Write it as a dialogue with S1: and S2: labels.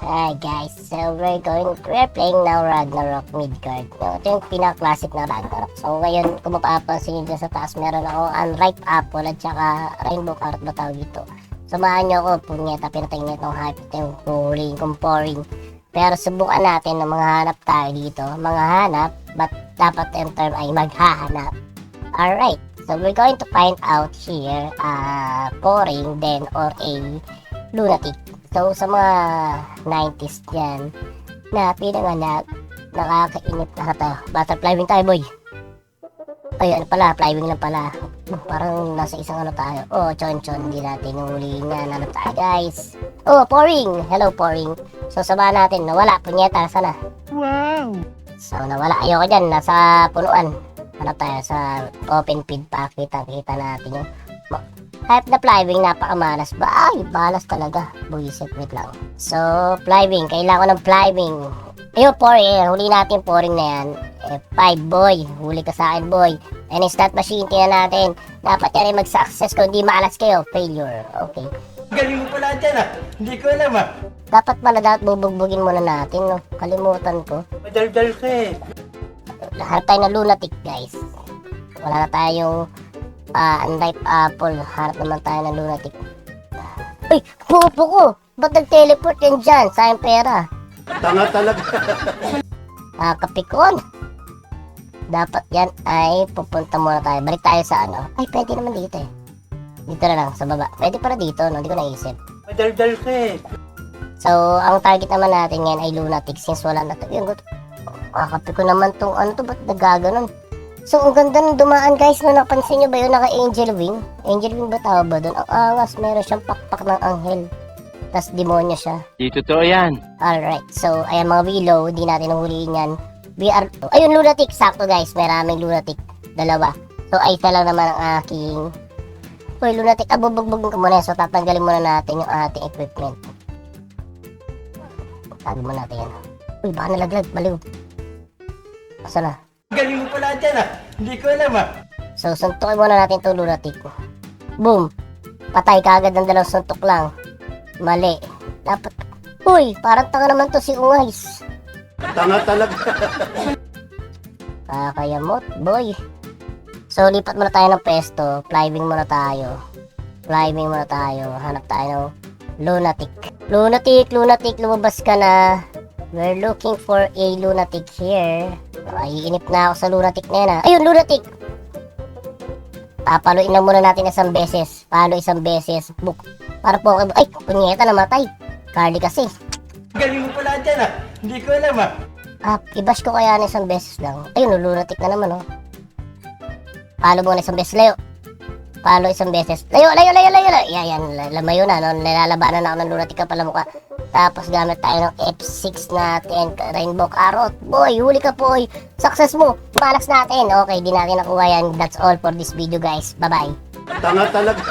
S1: Hi guys, so we're playing now Ragnarok Midgard. No, ito yung pinaka-classic na Ragnarok. So ngayon, kung mapapansin nyo dyan sa taas, meron ako unripe apple at saka rainbow carrot ba tawag dito. Samahan nyo ako, punyeta, pinatay nyo itong hype, ito yung pouring. Pero subukan natin na mga hanap tayo dito. Mga hanap, but dapat yung term ay maghahanap. Alright, so we're going to find out here, pouring then or a lunatic. So, sa mga 90s dyan, na pinanganak, nakakainip na tayo. Butterfly wing tayo, boy. Ay, ano pala, flywing lang pala. Parang nasa isang ano tayo. Oh, chon-chon, hindi natin huli nga. Ano tayo, guys? Oh, pouring! Hello, pouring. So, samahan natin. Nawala, punyeta, sana.
S2: Wow!
S1: So, nawala. Ayoko dyan, nasa punuan. Ano tayo, sa open feed pa. Kita natin yung type na flywing, napakamalas ba? Ay, balas talaga. Buisit, wait lang. So, flywing, kailangan ko ng flywing. Ayun, pouring, huli natin pouring na yan. F5, boy. Huli ka sa akin, boy. And slot machine, tingnan natin. Dapat yan ay mag-success kung di malas kayo. Failure. Okay.
S2: Galing mo pala dyan Hindi ko alam
S1: Dapat bubugbugin muna natin, no? Kalimutan ko.
S2: Madaldal ka
S1: Harap tayo na lunatic, guys. Wala na tayong unripe apple. Harap naman tayo ng lunatic. Uy, pupo ko! Ba't nag-teleport yan dyan? Sayang pera.
S2: Tanga talaga.
S1: Kapikon. Dapat yan ay pupunta muna tayo. Balik tayo sa ano. Ay, pwede naman dito eh. Dito na lang, sa baba. Pwede para dito, no? Hindi ko naisip.
S2: Madaldal ka
S1: So, ang target naman natin yan ay lunatic since wala na ito. Yun, kakapikon naman tong ano to. Ba't nagaganon? So, ang ganda ng dumaan, guys. No, napansin nyo ba yun? Naka-angel wing? Angel wing ba tawag ba doon? Ang angas. Meron siyang pakpak ng anghel. Tapos demonyo siya.
S2: Di totoo yan.
S1: Alright. So, ayan mga willow. Hindi natin nahuliin yan. Ayun, lunatic. Sakto, guys. Maraming lunatic. Dalawa. So, ay isa lang naman ang aking... Uy, lunatic. Bubugbugin ko muna. So, tatanggalin muna natin yung ating equipment. Tago muna natin yan. Uy, baka nalaglag. Baliw. Asa na?
S2: Galing mo pala dyan Hindi ko alam
S1: So, suntukin muna natin itong lunatic. Boom! Patay ka agad ng dalawang suntok lang. Mali. Dapat... Uy! Parang tanga naman to si Ungays.
S2: Tanga talaga.
S1: Kakayamot, boy. So, lipat muna tayo ng pesto. Flywing muna tayo. Hanap tayo ng lunatic. Lunatic, lumabas ka na. We're looking for a lunatic here. Iinip na ako sa lunatic na yan Ayun, lunatic! Papaluin lang muna natin isang beses. Book. Para po ako... Ay, punyeta, namatay. Carly kasi.
S2: Galing mo pala dyan Hindi ko alam
S1: I-bash ko kaya na isang beses lang. Ayun, lunatic na naman Palo muna isang beses. Layo. Palo isang beses. Layo. Yan, lamayo na. No? Nilalabanan ako ng lunatic ka pala mukha. Tapos gamit tayo ng F6 natin. Rainbow carrot. Boy, huli ka boy. Success mo. Malas natin. Okay, di natin nakuha yan. That's all for this video, guys. Bye-bye.
S2: Tanga talaga.